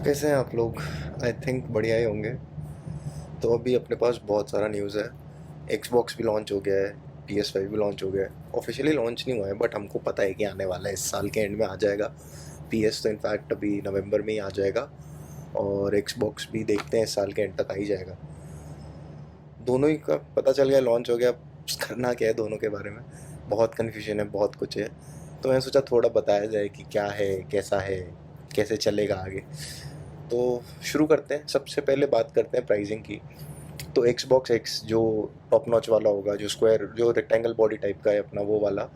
कैसे हैं आप लोग? आई थिंक बढ़िया ही होंगे। तो अभी अपने पास बहुत सारा न्यूज़ है। एक्सबॉक्स भी लॉन्च हो गया है, PS5 भी लॉन्च हो गया है। ऑफिशियली लॉन्च नहीं हुआ है बट हमको पता है कि आने वाला है, इस साल के एंड में आ जाएगा। PS तो इनफैक्ट अभी नवंबर में ही आ जाएगा, और एक्सबॉक्स भी देखते हैं इस साल के एंड तक आ ही जाएगा। दोनों ही का पता चल गया, लॉन्च हो गया। करना क्या है दोनों के बारे में, बहुत कन्फ्यूजन है, बहुत कुछ है। तो मैंने सोचा थोड़ा बताया जाए कि क्या है, कैसा है, कैसे चलेगा आगे। तो शुरू करते हैं। सबसे पहले बात करते हैं प्राइसिंग की। तो Xbox X जो टॉप नॉच वाला होगा, जो स्क्वायर जो रेक्टेंगल बॉडी टाइप का है अपना, वो वाला,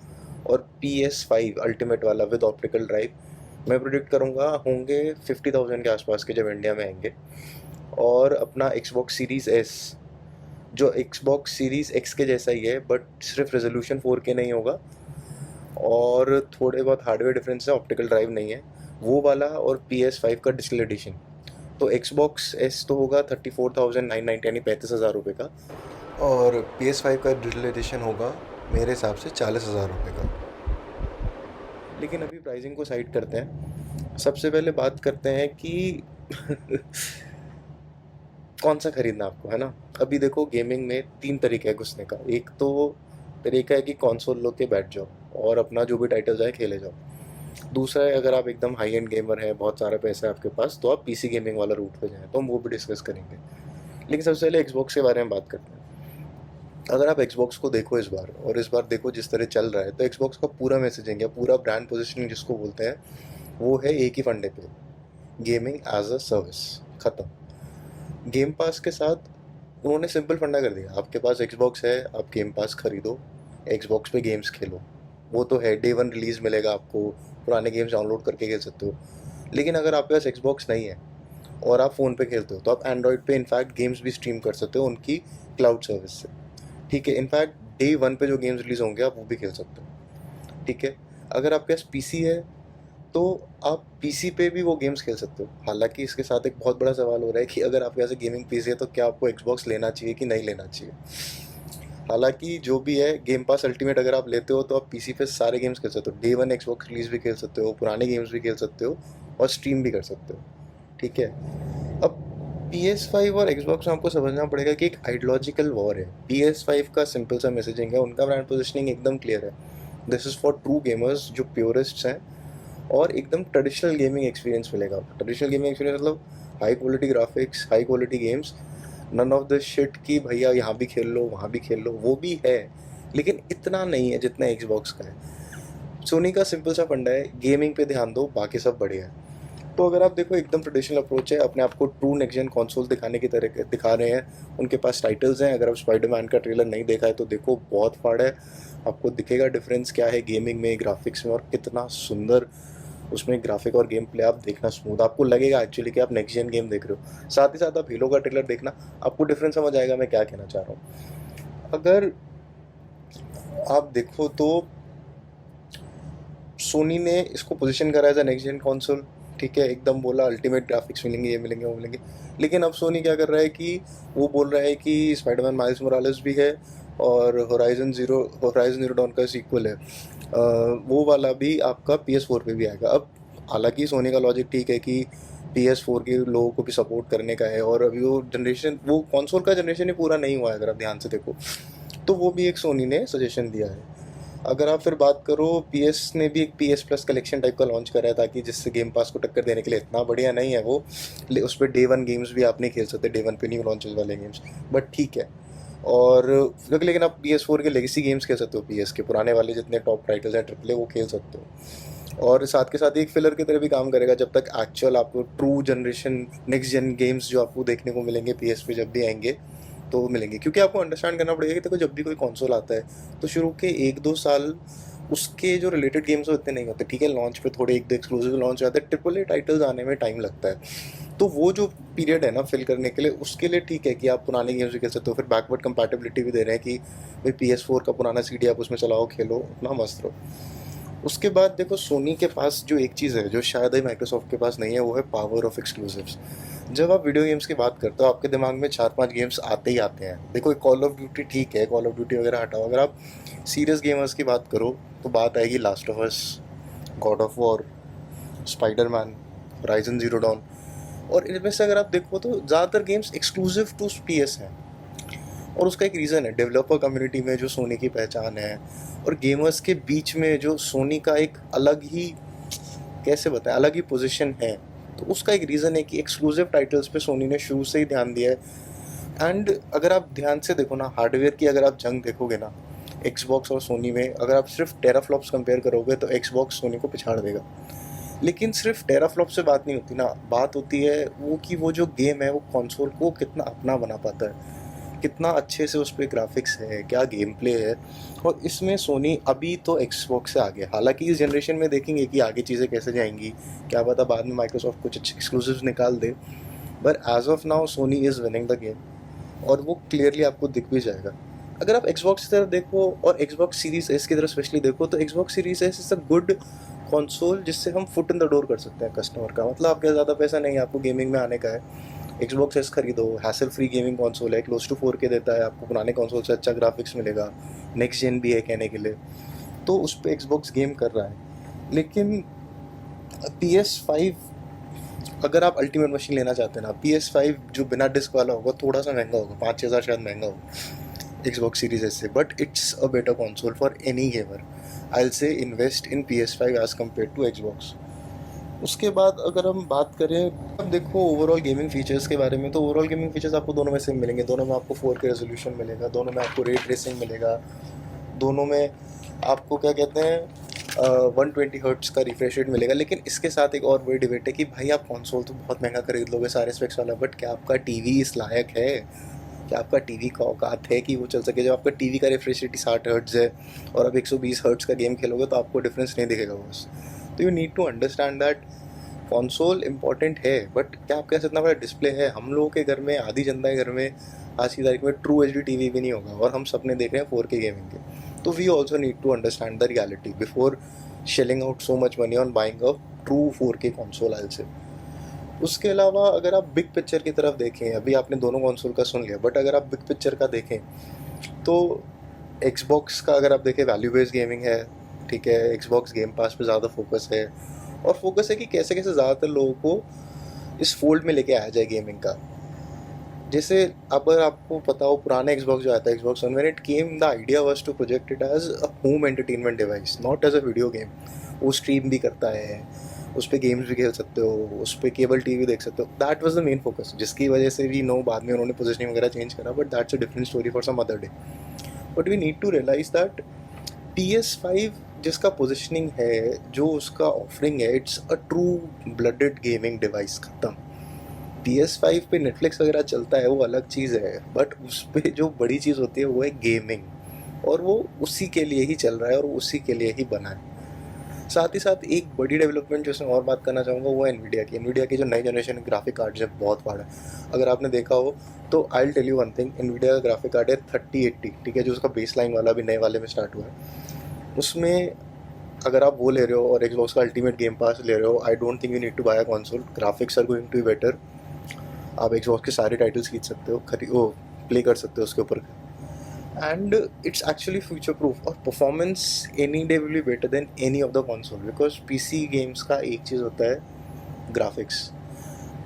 और PS5 अल्टीमेट वाला विद ऑप्टिकल ड्राइव, मैं प्रोडिक्ट करूँगा होंगे 50,000 के आसपास के जब इंडिया में आएंगे। और अपना Xbox सीरीज़ S जो Xbox सीरीज़ X के जैसा ही है, बट सिर्फ रेजोल्यूशन 4K नहीं होगा, और थोड़े बहुत हार्डवेयर डिफरेंस है, ऑप्टिकल ड्राइव नहीं है वो वाला, और PS5 का डिजिटल एडिशन। तो Xbox S तो होगा 34,990 यानी 35,000 रुपये का, और PS5 का डिजिटल एडिशन होगा मेरे हिसाब से 40,000 रुपये का। लेकिन अभी प्राइसिंग को साइड करते हैं। सबसे पहले बात करते हैं कि कौन सा खरीदना आपको, है ना। अभी देखो, गेमिंग में 3 तरीके है घुसने का। एक तो तरीका है कि कंसोल लो के बैठ जाओ और अपना जो भी टाइटल्स आए खेले जाओ। दूसरा है, अगर आप एकदम हाई एंड गेमर हैं, बहुत सारा पैसा है आपके पास, तो आप PC गेमिंग वाला रूट पे जाएं, तो हम वो भी डिस्कस करेंगे। लेकिन सबसे पहले Xbox के बारे में बात करते हैं। अगर आप Xbox को देखो इस बार, और इस बार देखो जिस तरह चल रहा है, तो Xbox का पूरा मैसेजिंग है, पूरा ब्रांड पोजिशनिंग जिसको बोलते हैं, वो है एक ही फंडे पे, गेमिंग एज अ सर्विस। ख़त्म। गेम पास के साथ उन्होंने सिंपल फंडा कर दिया, आपके पास Xbox है, आप गेम पास खरीदो, Xbox पे गेम्स खेलो। वो तो है, डे वन रिलीज़ मिलेगा आपको, पुराने गेम्स डाउनलोड करके खेल सकते हो। लेकिन अगर आपके पास Xbox नहीं है और आप फ़ोन पे खेलते हो, तो आप एंड्रॉयड पे इनफैक्ट गेम्स भी स्ट्रीम कर सकते हो उनकी क्लाउड सर्विस से। ठीक है, इनफैक्ट डे वन पे जो गेम्स रिलीज़ होंगे आप वो भी खेल सकते हो। ठीक है। अगर आपके पास PC है, तो आप PC पे भी वो गेम्स खेल सकते हो। हालांकि इसके साथ एक बहुत बड़ा सवाल हो रहा है कि अगर आपके पास गेमिंग PC है, तो क्या आपको Xbox लेना चाहिए कि नहीं लेना चाहिए। हालांकि जो भी है, गेम पास अल्टीमेट अगर आप लेते हो, तो आप PC पे सारे गेम्स खेल सकते हो। डे वन Xbox रिलीज भी खेल सकते हो, पुराने गेम्स भी खेल सकते हो, और स्ट्रीम भी कर सकते हो। ठीक है। अब PS5 और Xbox में आपको समझना पड़ेगा कि एक आइडियोलॉजिकल वॉर है। PS5 का सिंपल सा मैसेजिंग है, उनका ब्रांड पोजिशनिंग एकदम क्लियर है। This is for true gamers जो प्योरिस्ट्स हैं, और एकदम ट्रेडिशनल गेमिंग एक्सपीरियंस मिलेगा आपको। ट्रेडिशनल गेमिंग एक्सपीरियंस मतलब high quality graphics, high quality games, none of the shit कि भैया यहाँ भी खेल लो वहाँ भी खेल लो, वो भी है, लेकिन इतना नहीं है जितना Xbox का है। सोनी का सिंपल सा फंडा है, गेमिंग पे ध्यान दो, बाकी सब बढ़िया है। तो अगर आप देखो, एकदम ट्रेडिशनल अप्रोच है, अपने आप को ट्रू नेक्स्ट जेन कंसोल दिखाने की तरह दिखा रहे हैं। उनके पास टाइटल्स हैं, अगर आप स्पाइडरमैन का ट्रेलर नहीं देखा है तो देखो, बहुत फाड़ है। आपको दिखेगा डिफरेंस क्या है गेमिंग में, ग्राफिक्स में, और कितना सुंदर उसमें ग्राफिक और गेम प्ले। आप देखना स्मूथ, आपको लगेगा एक्चुअली कि आप नेक्स्ट जेन गेम देख रहे हो। साथ ही साथ आप हीलो का ट्रेलर देखना, आपको डिफरेंस समझ आएगा मैं क्या कहना चाह रहा हूँ। अगर आप देखो तो सोनी ने इसको पोजीशन करा as a next gen console. ठीक है, एकदम बोला अल्टीमेट ग्राफिक्स मिलेंगे, ये मिलेंगे, वो मिलेंगे। लेकिन अब सोनी क्या कर रहा है कि वो बोल रहा है कि स्पाइडरमैन माइल्स मोरालेस भी है, और होराइजन जीरो डॉन का सीक्वल है, वो वाला भी आपका PS4 पे भी आएगा। अब हालांकि सोनी का लॉजिक ठीक है कि PS4 के लोगों को भी सपोर्ट करने का है, और अभी वो जनरेशन, वो कंसोल का जनरेशन ही पूरा नहीं हुआ है, अगर आप ध्यान से देखो, तो वो भी एक सोनी ने सजेशन दिया है। अगर आप फिर बात करो, PS ने भी एक PS प्लस कलेक्शन टाइप का लॉन्च करा है, ताकि जिससे गेम पास को टक्कर देने के लिए, इतना बढ़िया नहीं है वो, उस पर डे वन गेम्स भी आप नहीं खेल सकते, डे वन पे न्यू लॉन्चेस वाले गेम्स, बट ठीक है। और लेकिन आप PS4 के लेगेसी गेम्स खेल सकते हो, PS के पुराने वाले जितने टॉप टाइटल्स हैं ट्रिपल ए, वो खेल सकते हो। और साथ के साथ एक फिलर की तरह भी काम करेगा, जब तक एक्चुअल आपको true generation next gen games जो आपको देखने को मिलेंगे PS पे जब भी आएंगे, तो मिलेंगे। क्योंकि आपको अंडरस्टैंड करना पड़ेगा कि देखो, जब भी कोई कंसोल आता है, तो शुरू के 1-2 साल उसके जो रिलेटेड गेम्स होते नहीं होते। ठीक है, लॉन्च पे थोड़े एक दो एक्सक्लूसिव लॉन्च आते हैं, ट्रिपल ए टाइटल्स आने में टाइम लगता है। तो वो जो पीरियड है ना फिल करने के लिए, उसके लिए ठीक है कि आप पुराने गेम्स भी खेल सकते हो। फिर बैकवर्ड कंपैटिबिलिटी भी दे रहे हैं कि भाई PS4 का पुराना CD आप उसमें चलाओ, खेलो, अपना मस्त रहो। उसके बाद देखो, सोनी के पास जो एक चीज़ है जो शायद ही माइक्रोसॉफ्ट के पास नहीं है, वो है पावर ऑफ एक्सक्लूसिव्स। जब आप वीडियो गेम्स की बात करते हो, आपके दिमाग में 4-5 गेम्स आते ही आते हैं। देखो, कॉल ऑफ ड्यूटी ठीक है, कॉल ऑफ ड्यूटी वगैरह हटाओ, अगर आप सीरियस गेमर्स की बात करो, तो बात आएगी Last of Us, God of War, Spiderman, Horizon Zero Dawn. और इनमें से अगर आप देखो तो ज़्यादातर गेम्स एक्सक्लूसिव टू PS हैं, और उसका एक रीज़न है, डेवलपर कम्युनिटी में जो सोनी की पहचान है और गेमर्स के बीच में जो सोनी का एक अलग ही, कैसे बताएं, अलग ही पोजीशन है। तो उसका एक रीज़न है कि एक्सक्लूसिव टाइटल्स पे सोनी ने शुरू से ही ध्यान दिया है। एंड अगर आप ध्यान से देखो ना, हार्डवेयर की अगर आप जंग देखोगे ना एक्सबॉक्स और सोनी में, अगर आप सिर्फ टेराफ्लॉप्स कंपेयर करोगे तो एक्सबॉक्स सोनी को पिछाड़ देगा। लेकिन सिर्फ टेराफ्लॉप से बात नहीं होती ना, बात होती है वो कि वो जो गेम है वो कंसोल को कितना अपना बना पाता है, कितना अच्छे से उस पर ग्राफिक्स है, क्या गेम प्ले है। और इसमें सोनी अभी तो एक्सबॉक्स से आगे, हालांकि इस जनरेशन में देखेंगे कि आगे चीज़ें कैसे जाएंगी, क्या पता बाद में माइक्रोसॉफ्ट कुछ अच्छे एक्सक्लूसिव्स निकाल दे, but as of now Sony is winning the game, और वो क्लियरली आपको दिख भी जाएगा। अगर आप एक्सबॉक्स की तरफ देखो और एक्सबॉक्स सीरीज एस की तरफ स्पेशली देखो, तो Xbox Series S is a good console जिससे हम फुट इन द डोर कर सकते हैं कस्टमर का। मतलब आपके ज़्यादा पैसा नहीं है, आपको गेमिंग में आने का है, एक्सबॉक्स एस खरीदो, हैसल फ्री गेमिंग कंसोल है, क्लोज टू 4K देता है, आपको पुराने कंसोल से अच्छा ग्राफिक्स मिलेगा, नेक्स्ट जेन भी है कहने के लिए, तो उस पर एक्सबॉक्स गेम कर रहा है। लेकिन PS5 अगर आप अल्टीमेट मशीन लेना चाहते हैं ना, PS5 जो बिना डिस्क वाला होगा थोड़ा सा महंगा होगा, 5-6 हज़ार शायद महंगा होगा एक्सबॉक्स सीरीज एस से, but it's a better console for any gamer. I will say invest in PS5 as compare to Xbox. उसके बाद अगर हम बात करें, अब देखो ओवरऑल गेमिंग फीचर्स के बारे में, तो ओवरऑल गेमिंग फीचर्स आपको दोनों में सेम मिलेंगे, दोनों में आपको 4K रेजोल्यूशन मिलेगा, दोनों में आपको रे ट्रेसिंग मिलेगा, दोनों में आपको क्या कहते हैं 120 हर्ट्स का रिफ्रेश रेट मिलेगा। लेकिन इसके साथ एक और बड़ी डिबेट है कि भाई आप कंसोल तो बहुत महंगा खरीद लोगे सारे स्पेक्स वाला, बट क्या आपका टीवी इस लायक है, क्या आपका टीवी का औकात है कि वो चल सके। जब आपका टीवी का रिफ्रेश रेट 60 हर्ट्स है और आप 120 हर्ट्स का गेम खेलोगे तो आपको डिफरेंस नहीं दिखेगा बस। तो you need to understand that console important है, बट क्या आपके पास इतना बड़ा डिस्प्ले है। हम लोगों के घर में, आधी जनता के घर में आज की तारीख में ट्रू HD टीवी भी नहीं होगा, और हम सपने देख रहे हैं 4K गेमिंग के। तो we also need to understand the reality before shelling out so much money on buying a true 4K console I say. उसके अलावा अगर आप बिग पिक्चर की तरफ देखें, अभी आपने दोनों कंसोल का सुन लिया, बट अगर आप बिग पिक्चर का देखें तो एक्सबॉक्स का अगर आप देखें वैल्यू बेस्ड गेमिंग है, ठीक है, एक्सबॉक्स गेम पास पे ज़्यादा फोकस है, और फोकस है कि कैसे कैसे ज़्यादातर लोगों को इस फोल्ड में लेके आया जाए गेमिंग का। जैसे अगर आपको पता हो पुराने एक्सबॉक्स जो आता है Xbox One, when it came the idea was to project it as a home entertainment device, not as a video game. वो स्ट्रीम भी करता है, उस पर गेम्स भी खेल सकते हो, उस पर केबल टीवी देख सकते हो, that was the main focus, जिसकी वजह से भी नो बाद में उन्होंने पोजिशनिंग वगैरह चेंज करा, but that's a different story for some other day. But we need to realise that PS5 जिसका पोजिशनिंग है, जो उसका ऑफरिंग है, it's a true blooded gaming device. खत्म। PS5 पे नेटफ्लिक्स वगैरह चलता है वो अलग चीज़ है, बट उस पर जो बड़ी चीज़ होती है वो है गेमिंग, और वो उसी के लिए ही चल रहा है और उसी के लिए ही बना है। साथ ही साथ एक बड़ी डेवलपमेंट जो इसमें और बात करना चाहूँगा वो है एनवीडिया की जो नई जनरेशन ग्राफिक कार्ड्स है, बहुत बड़ा है। अगर आपने देखा हो तो I will tell you one thing, Nvidia का ग्राफिक कार्ड है 3080, ठीक है, जो उसका बेस लाइन वाला भी नए वाले में स्टार्ट हुआ है। उसमें अगर आप वो ले रहे हो और एक्सबॉक्स का अल्टीमेट गेम पास ले रहे हो, I don't think you need to buy a console, graphics are going to be better. आप एक्सबॉक्स के सारे टाइटल्स खरीद सकते हो, वो प्ले कर सकते हो उसके ऊपर, and it's actually future proof, और performance any day will be better than any of the console, because PC games का एक चीज़ होता है ग्राफिक्स,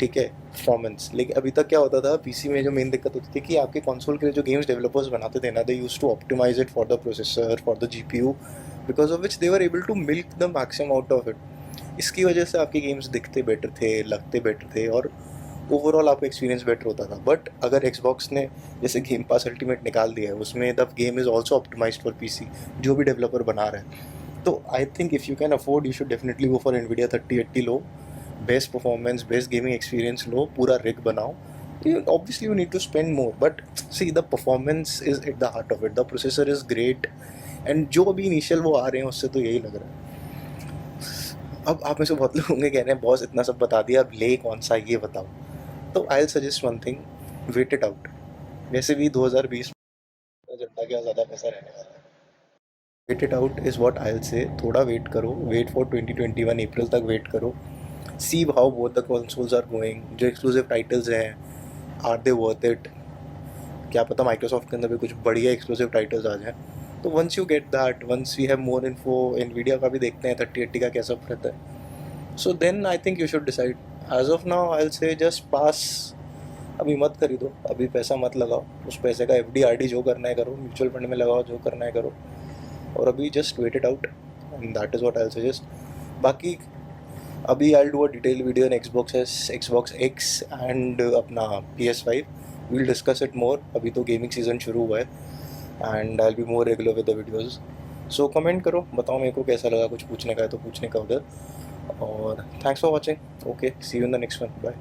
ठीक है, परफॉर्मेंस। लेकिन अभी तक क्या होता था PC में, जो मेन दिक्कत होती थी कि आपके कंसोल के लिए जो गेम्स डेवलपर्स बनाते थे ना, they used to optimise it for the processor, for the GPU, because of which they were able to milk the maximum out of it. इसकी वजह से आपके गेम्स दिखते बेटर थे, लगते बेटर थे, और ओवरऑल आपका एक्सपीरियंस बेटर होता था। बट अगर एक्सबॉक्स ने जैसे गेम पास अल्टीमेट निकाल दिया है, उसमें the game is also optimised for PC, जो भी डेवलपर बना रहा है, तो I think if you can afford, you should definitely go for Nvidia 3080 लो, best performance, best gaming experience लो, पूरा रिग बनाओ। Obviously you need to spend more, but see the performance is at the heart of it, the processor is great, and जो अभी initial वो आ रहे हैं उससे तो यही लग रहा है। अब आप में से बहुत लोग होंगे कह रहे हैं बॉस इतना सब बता दिया, अब ले कौन सा ये बताओ। तो I will suggest one thing, wait it out. वैसे भी 2020 में जनता क्या ज़्यादा पैसा रहने वाला है, wait it out is what I will say. थोड़ा वेट करो, वेट फॉर 2021 अप्रैल तक वेट करो, see how both the consoles are going, जो एक्सक्लूसिव टाइटल्स हैं आर दे वर्थ इट, क्या पता माइक्रोसॉफ्ट के अंदर भी कुछ बढ़िया एक्सक्लूसिव टाइटल्स आ जाएँ। तो once you get that, once we have more info, Nvidia का भी देखते हैं 3080 का कैसा रहता है, so then I think you should decide. As of now I will say just pass. अभी मत खरीदो, अभी पैसा मत लगाओ, उस पैसे का एफडी आरडी जो करना है करो, म्यूचुअल फंड में लगाओ, जो करना है करो, और अभी just wait it out and that is what I will suggest. बाकी अभी I do a detail video in Xbox X and अपना PS5। We'll discuss it more. अभी तो गेमिंग सीजन शुरू हुआ है and I will be more regular with the videos. So comment करो, बताओ मेरे को कैसा लगा, कुछ पूछने का है तो पूछने का उधर। और thanks for watching. Okay, see you in the next one, bye.